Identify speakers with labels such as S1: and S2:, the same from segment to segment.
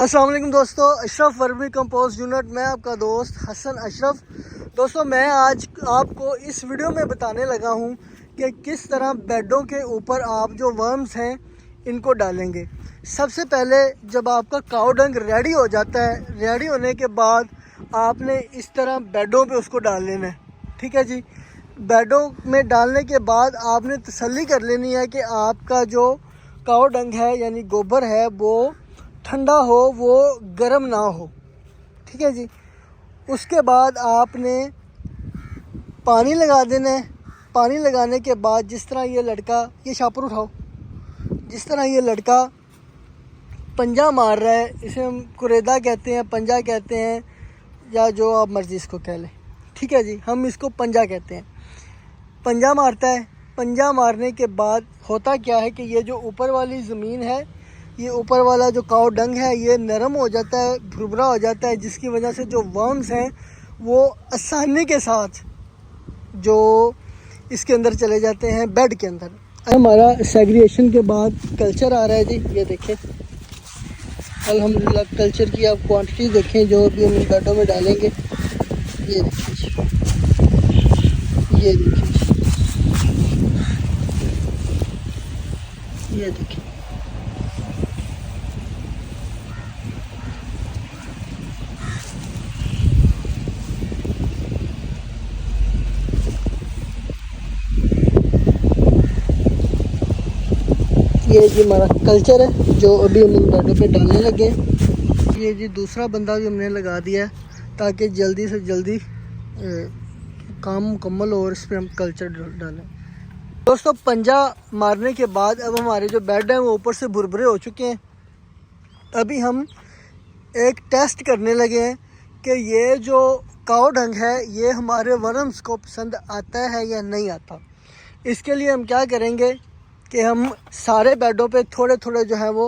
S1: अस्सलाम वालेकुम दोस्तों, अशरफ वर्मी कंपोस्ट यूनिट में आपका दोस्त हसन अशरफ। दोस्तों मैं आज आपको इस वीडियो में बताने लगा हूं कि किस तरह बेडों के ऊपर आप जो वर्म्स हैं इनको डालेंगे। सबसे पहले जब आपका काऊ डंग रेडी हो जाता है, रेडी होने के बाद आपने इस तरह बेडों पे उसको डाल लेना है। ठीक है जी। बेडों में डालने के बाद आपने तसल्ली कर लेनी है कि आपका जो काऊ डंग है यानी गोबर है वो ठंडा हो, वो गर्म ना हो। ठीक है जी। उसके बाद आपने पानी लगा देना है। पानी लगाने के बाद जिस तरह ये लड़का, ये शापर उठाओ, जिस तरह ये लड़का पंजा मार रहा है, इसे हम कुरेदा कहते हैं, पंजा कहते हैं, या जो आप मर्ज़ी इसको कह लें। ठीक है जी, हम इसको पंजा कहते हैं। पंजा मारता है। पंजा मारने के बाद होता क्या है कि ये जो ऊपर वाली ज़मीन है, ये ऊपर वाला जो काऊ डंग है ये नरम हो जाता है, भुरभुरा हो जाता है, जिसकी वजह से जो वर्म्स हैं वो आसानी के साथ जो इसके अंदर चले जाते हैं बेड के अंदर। हमारा सेग्रीगेशन के बाद कल्चर आ रहा है जी, ये देखें अल्हम्दुलिल्लाह। कल्चर की आप क्वांटिटी देखें जो भी हम बेडों में डालेंगे। ये देखिए जी, ये देखिए जी, ये देखिए। ये जी हमारा कल्चर है जो अभी हम इन बेडों पे डालने लगे हैं। ये जी दूसरा बंदा भी हमने लगा दिया है ताकि जल्दी से जल्दी काम मुकम्मल हो और इस पर हम कल्चर डालें। दोस्तों पंजा मारने के बाद अब हमारे जो बेड हैं वो ऊपर से भुरभुरे हो चुके हैं। अभी हम एक टेस्ट करने लगे हैं कि ये जो काऊ डंग है ये हमारे वर्म्स को पसंद आता है या नहीं आता। इसके लिए हम क्या करेंगे कि हम सारे बेडों पे थोड़े थोड़े जो है वो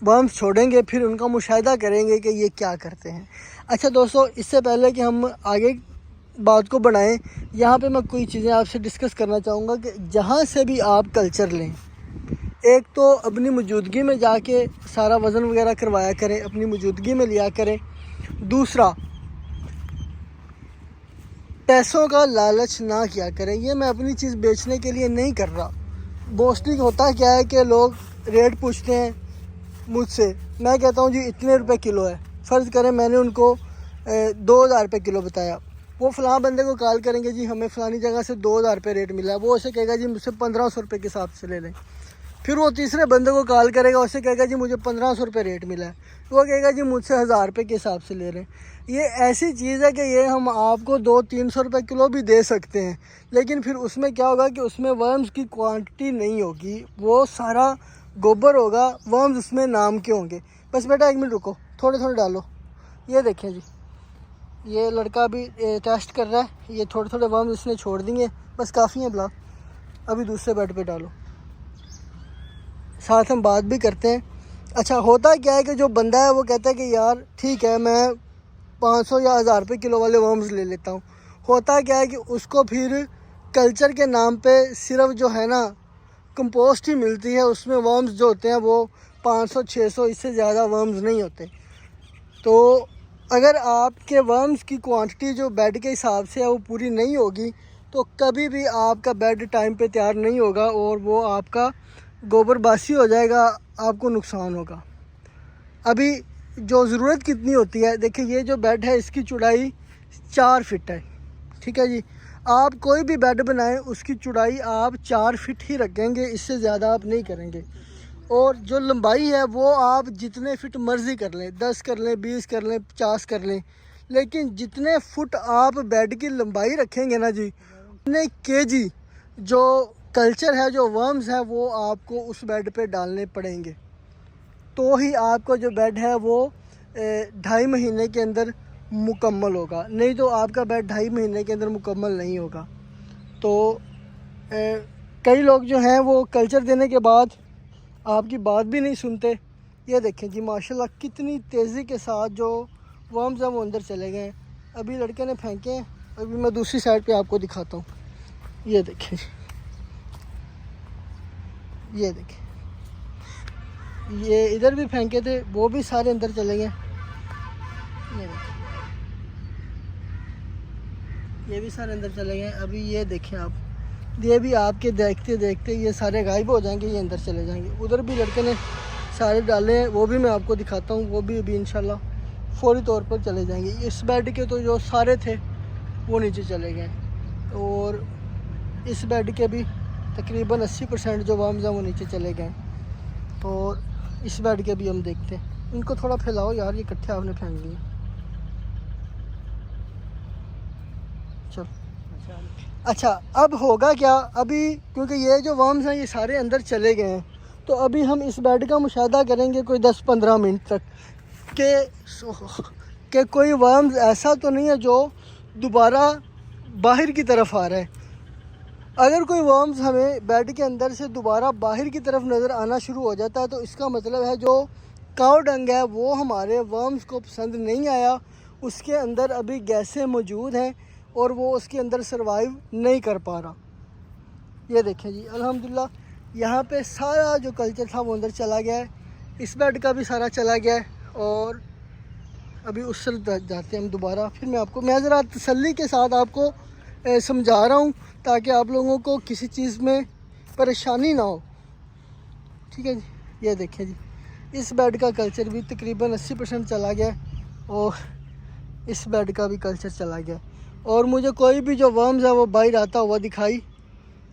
S1: वर्म्स छोड़ेंगे, फिर उनका मुशाहिदा करेंगे कि ये क्या करते हैं। अच्छा दोस्तों, इससे पहले कि हम आगे बात को बढ़ाएं, यहाँ पे मैं कोई चीज़ें आपसे डिस्कस करना चाहूँगा कि जहाँ से भी आप कल्चर लें, एक तो अपनी मौजूदगी में जाके सारा वज़न वगैरह करवाया करें, अपनी मौजूदगी में लिया करें। दूसरा, पैसों का लालच ना किया करें। ये मैं अपनी चीज़ बेचने के लिए नहीं कर रहा। मोस्टली होता क्या है कि लोग रेट पूछते हैं मुझसे, मैं कहता हूँ जी इतने रुपए किलो है। फ़र्ज़ करें मैंने उनको 2000 रुपये किलो बताया, वो फ़लाँ बंदे को कॉल करेंगे जी हमें फ़लानी जगह से 2000 रुपये रेट मिला है, वो उसे कहेगा जी मुझसे 1500 रुपये के हिसाब से ले लें। फिर वो तीसरे बंदे को कॉल करेगा, उससे कहेगा जी मुझे 1500 रुपये रेट मिला है, वो कहेगा जी मुझसे 1000 रुपये के हिसाब से ले रहे हैं। ये ऐसी चीज़ है कि ये हम आपको 200-300 रुपये किलो भी दे सकते हैं, लेकिन फिर उसमें क्या होगा कि उसमें वर्म्स की क्वांटिटी नहीं होगी, वो सारा गोबर होगा, वर्म्स उसमें नाम के होंगे। बस बेटा 1 मिनट रुको, थोड़े थोड़े डालो। ये देखें जी, ये लड़का भी टेस्ट कर रहा है। ये थोड़े थोड़े वर्म्स इसने छोड़ दिए, बस काफ़ी हैं ब्ला। अभी दूसरे बेड पे डालो, साथ हम बात भी करते हैं। अच्छा होता क्या है कि जो बंदा है वो कहता है कि यार ठीक है मैं 500 या 1000 रुपये किलो वाले वर्म्स ले लेता हूँ। होता क्या है कि उसको फिर कल्चर के नाम पे सिर्फ जो है ना कंपोस्ट ही मिलती है, उसमें वर्म्स जो होते हैं वो 500-600, इससे ज़्यादा वर्म्स नहीं होते। तो अगर आपके वर्म्स की क्वांटिटी जो बेड के हिसाब से है वो पूरी नहीं होगी तो कभी भी आपका बेड टाइम पे तैयार नहीं होगा और वो आपका गोबर बासी हो जाएगा, आपको नुकसान होगा। अभी जो ज़रूरत कितनी होती है, देखिए ये जो बेड है इसकी चौड़ाई 4 फीट है। ठीक है जी। आप कोई भी बेड बनाएं उसकी चौड़ाई आप 4 फीट ही रखेंगे, इससे ज़्यादा आप नहीं करेंगे। और जो लंबाई है वो आप जितने फिट मर्ज़ी कर लें, 10 कर लें, 20 कर लें, 50 कर लें, लेकिन जितने फुट आप बेड की लंबाई रखेंगे ना जी, उतने केजी जो कल्चर है, जो वर्म्स है, वो आपको उस बेड पे डालने पड़ेंगे। तो ही आपका जो बेड है वो 2.5 महीने के अंदर मुकम्मल होगा, नहीं तो आपका बेड 2.5 महीने के अंदर मुकम्मल नहीं होगा। तो कई लोग जो हैं वो कल्चर देने के बाद आपकी बात भी नहीं सुनते। ये देखें जी माशाल्लाह कितनी तेज़ी के साथ जो वर्म्स हैं वो अंदर चले गए हैं। अभी लड़के ने फेंके हैं, अभी मैं दूसरी साइड पे आपको दिखाता हूँ। ये देखें जी, ये देखें ये इधर भी फेंके थे, वो भी सारे अंदर चले गए। ये भी सारे अंदर चले गए। अभी ये देखें आप, ये भी आपके देखते देखते ये सारे गायब हो जाएंगे, ये अंदर चले जाएंगे। उधर भी लड़के ने सारे डाले हैं, वो भी मैं आपको दिखाता हूँ। वो भी अभी इंशाल्लाह फौरी तौर पर चले जाएंगे। इस बेड के तो जो सारे थे वो नीचे चले गए, और इस बेड के भी तकरीबन 80% जो वर्म्स हैं वो नीचे चले गए। और इस बेड के भी हम देखते हैं। इनको थोड़ा फैलाओ यार, ये इकट्ठे आपने फेंक दिए। चल अच्छा, अब होगा क्या अभी, क्योंकि ये जो वर्म्स हैं ये सारे अंदर चले गए हैं, तो अभी हम इस बेड का मुशाहदा करेंगे कोई 10-15 मिनट तक कि कोई वर्म्स ऐसा तो नहीं है जो दोबारा बाहर की तरफ आ रहा है। अगर कोई वर्म्स हमें बेड के अंदर से दोबारा बाहर की तरफ नज़र आना शुरू हो जाता है, तो इसका मतलब है जो काऊ डंग है वो हमारे वर्म्स को पसंद नहीं आया, उसके अंदर अभी गैसें मौजूद हैं और वो उसके अंदर सरवाइव नहीं कर पा रहा। ये देखें जी, अल्हम्दुलिल्लाह यहाँ पे सारा जो कल्चर था वो अंदर चला गया है। इस बेड का भी सारा चला गया है। और अभी उस तरफ जाते हैं हम दोबारा। फिर मैं ज़रा तसल्ली के साथ आपको समझा रहा हूँ, ताकि आप लोगों को किसी चीज़ में परेशानी ना हो। ठीक है जी, ये देखें जी, इस बेड का कल्चर भी तकरीबन 80% चला गया, और इस बेड का भी कल्चर चला गया, और मुझे कोई भी जो वर्म्स है वो बाहर आता हुआ दिखाई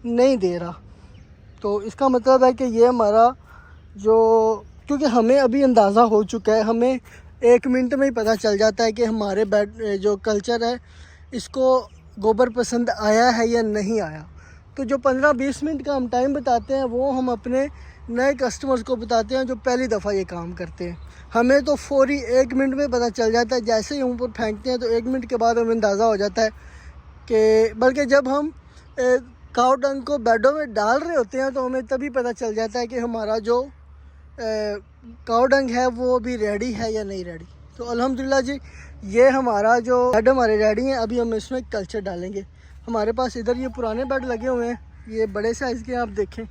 S1: नहीं दे रहा। तो इसका मतलब है कि ये हमारा जो, क्योंकि हमें अभी अंदाज़ा हो चुका है, हमें 1 मिनट में ही पता चल जाता है कि हमारे बेड जो कल्चर है इसको गोबर पसंद आया है या नहीं आया। तो जो 15-20 मिनट का हम टाइम बताते हैं वो हम अपने नए कस्टमर्स को बताते हैं जो पहली दफ़ा ये काम करते हैं। हमें तो फौरी 1 मिनट में पता चल जाता है, जैसे ही ऊपर फेंकते हैं तो 1 मिनट के बाद हमें अंदाज़ा हो जाता है कि, बल्कि जब हम काऊ डंग को बेडों में डाल रहे होते हैं तो हमें तभी पता चल जाता है कि हमारा जो काऊ डंग है वो भी रेडी है या नहीं रेडी। तो अल्हम्दुलिल्लाह जी, ये हमारा जो बेड हमारे रेडी हैं। अभी हम इसमें कल्चर डालेंगे। हमारे पास इधर ये पुराने बेड लगे हुए हैं, ये बड़े साइज़ के हैं, आप देखें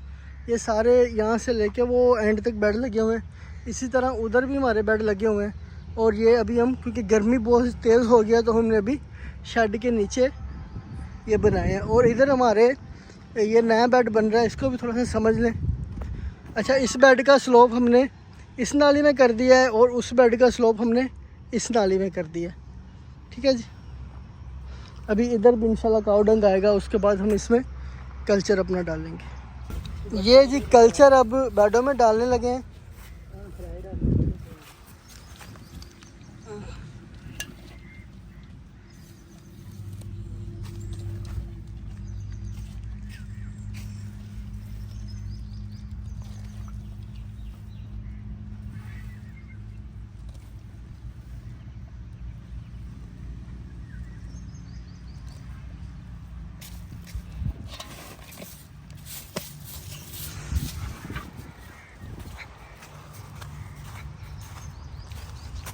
S1: ये सारे यहाँ से लेके वो एंड तक बेड लगे हुए हैं। इसी तरह उधर भी हमारे बेड लगे हुए हैं। और ये अभी हम, क्योंकि गर्मी बहुत तेज़ हो गया, तो हमने अभी शेड के नीचे ये बनाए हैं। और इधर हमारे ये नया बेड बन रहा है, इसको भी थोड़ा सा समझ लें। अच्छा, इस बेड का स्लोप हमने इस नाली में कर दिया है, और उस बेड का स्लोप हमने इस नाली में कर दिया। ठीक है जी, अभी इधर भी इंशाल्लाह काऊ डंग आएगा, उसके बाद हम इसमें कल्चर अपना डालेंगे। ये जी कल्चर अब बेडों में डालने लगे हैं।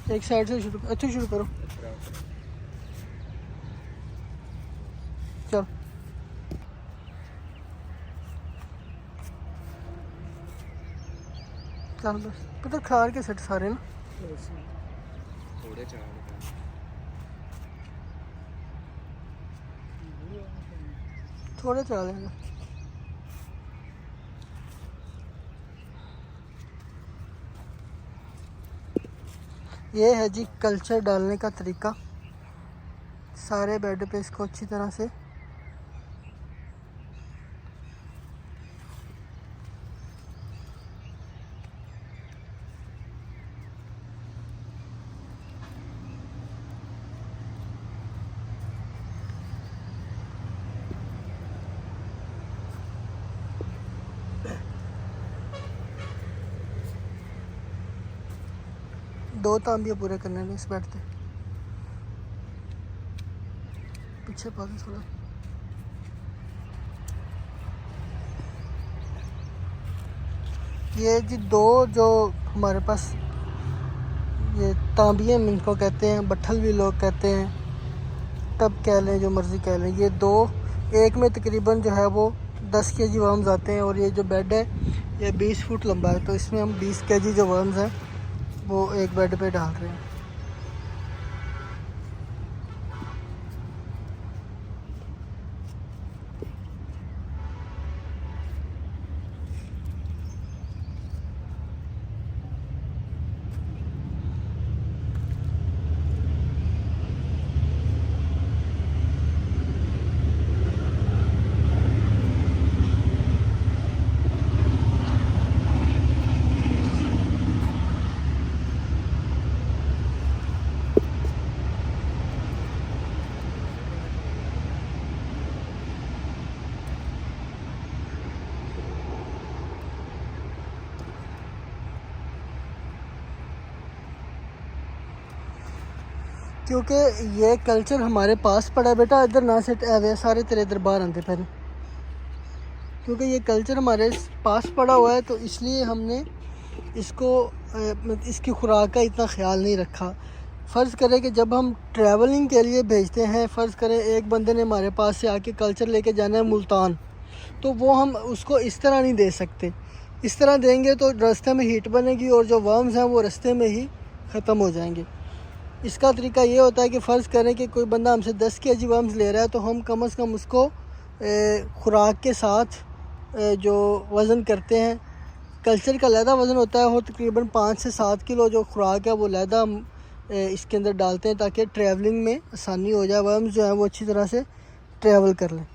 S1: एक साइड से शुरू, अच्छी शुरू करो। चल चल बस पता खार के सेट सारे ना थोड़े चला लेंगे। ये है जी कल्चर डालने का तरीका। सारे बेड पे इसको अच्छी तरह से दो तांबिया पूरे करने हैं इस बेड पे। पीछे पा दो थोड़ा। ये जी दो जो हमारे पास ये तांबिया इनको कहते हैं, बट्ठल भी लोग कहते हैं, तब कह लें जो मर्ज़ी कह लें। ये दो, एक में तकरीबन जो है वो 10 kg वर्म्स आते हैं। और ये जो बेड है ये 20 फुट लंबा है, तो इसमें हम 20 केजी जो वर्म्स हैं वो एक बेड पे डाल रहे हैं। क्योंकि ये कल्चर हमारे पास पड़ा है बेटा, इधर ना सेट है सारे तेरे इधर बाहर आते पहले, क्योंकि ये कल्चर हमारे पास पड़ा हुआ है, तो इसलिए हमने इसको इसकी खुराक का इतना ख्याल नहीं रखा। फ़र्ज़ करें कि जब हम ट्रैवलिंग के लिए भेजते हैं, फ़र्ज़ करें एक बंदे ने हमारे पास से आके कल्चर लेके जाना है मुल्तान, तो वो हम उसको इस तरह नहीं दे सकते। इस तरह देंगे तो रास्ते में हीट बनेगी और जो वर्म्स हैं वो रास्ते में ही ख़त्म हो जाएंगे। इसका तरीका ये होता है कि फ़र्ज़ करें कि कोई बंदा हमसे 10 केजी वर्म्स ले रहा है, तो हम कम से कम उसको खुराक के साथ जो वज़न करते हैं, कल्चर का लहदा वज़न होता है, वो तकरीबन 5 से 7 किलो जो खुराक है वो लहदा हम इसके अंदर डालते हैं, ताकि ट्रैवलिंग में आसानी हो जाए, वर्म्स जो है वो अच्छी तरह से ट्रैवल कर लें।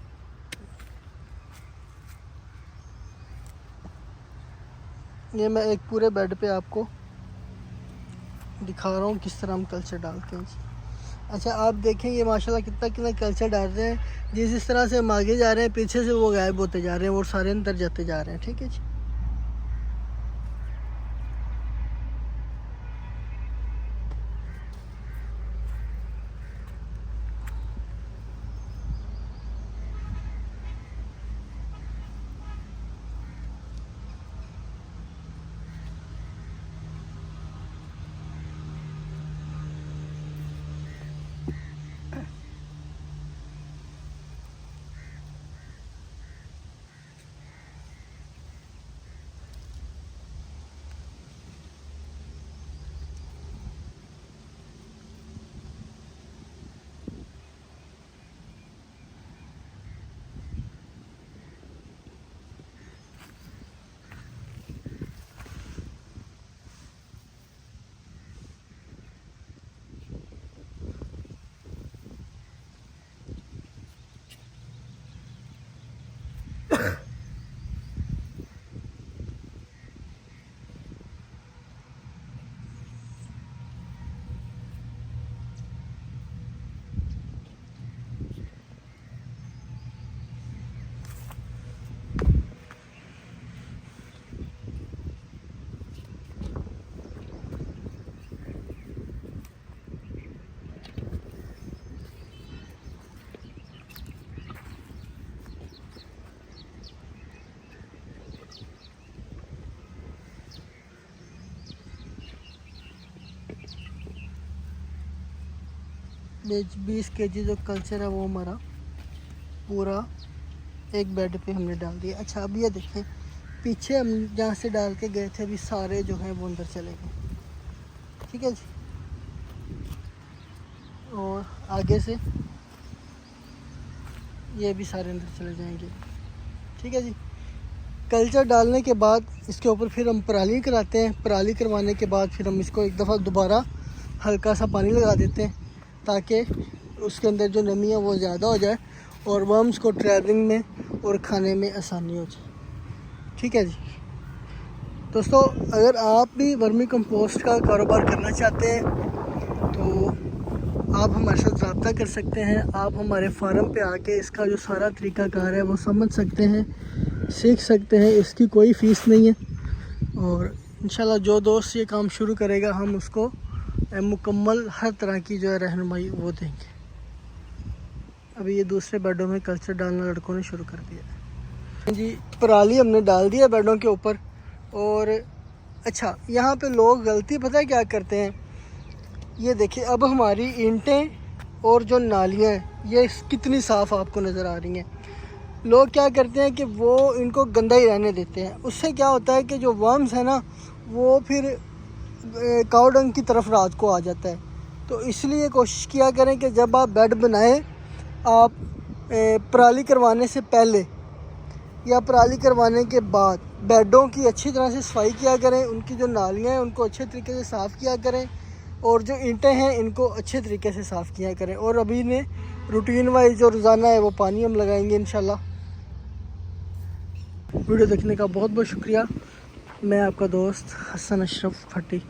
S1: ये मैं एक पूरे बेड पे आपको दिखा रहा हूँ किस तरह हम कल्चर डालते हैं। अच्छा आप देखें ये माशाल्लाह कितना कितना कल्चर डाल रहे हैं। जिस तरह से हम आगे जा रहे हैं पीछे से वो गायब होते जा रहे हैं, वो सारे अंदर जाते जा रहे हैं। ठीक है जी। ये 20 केजी जो कल्चर है वो हमारा पूरा एक बेड पे हमने डाल दिया। अच्छा अब ये देखें पीछे हम जहाँ से डाल के गए थे अभी सारे जो हैं वो अंदर चले गए। ठीक है जी। और आगे से ये भी सारे अंदर चले जाएंगे। ठीक है जी। कल्चर डालने के बाद इसके ऊपर फिर हम पराली कराते हैं। पराली करवाने के बाद फिर हम इसको एक दफ़ा दोबारा हल्का सा पानी लगा देते हैं, ताकि उसके अंदर जो नमी है वो ज़्यादा हो जाए और वर्म्स को ट्रैवलिंग में और खाने में आसानी हो जाए। ठीक है जी। दोस्तों अगर आप भी वर्मी कंपोस्ट का कारोबार करना चाहते हैं तो आप हमारे साथ रब्ता कर सकते हैं। आप हमारे फार्म पे आके इसका जो सारा तरीक़ाकार है वो समझ सकते हैं, सीख सकते हैं। इसकी कोई फ़ीस नहीं है और इंशाल्लाह जो दोस्त ये काम शुरू करेगा हम उसको मुकम्मल हर तरह की जो है रहनुमाई वो देंगे। अभी ये दूसरे बेडों में कल्चर डालना लड़कों ने शुरू कर दिया जी। पराली हमने डाल दिया बेडों के ऊपर। और अच्छा यहाँ पे लोग गलती पता है क्या करते हैं, ये देखिए अब हमारी ईंटें और जो नालियाँ हैं ये कितनी साफ़ आपको नज़र आ रही हैं। लोग क्या करते हैं कि वो इनको गंदा ही रहने देते हैं। उससे क्या होता है कि जो वर्म्स है ना वो फिर काऊ डंग की तरफ रात को आ जाता है। तो इसलिए कोशिश किया करें कि जब आप बेड बनाएं, आप पराली करवाने से पहले या पराली करवाने के बाद बेडों की अच्छी तरह से सफाई किया करें। उनकी जो नालियाँ हैं उनको अच्छे तरीके से साफ़ किया करें और जो ईंटें हैं इनको अच्छे तरीके से साफ़ किया करें। और अभी ने रूटीन वाइज जो रोज़ाना है वो पानी हम लगाएंगे इंशाल्लाह। वीडियो देखने का बहुत बहुत शुक्रिया। मैं आपका दोस्त हसन अशरफ भट्टी।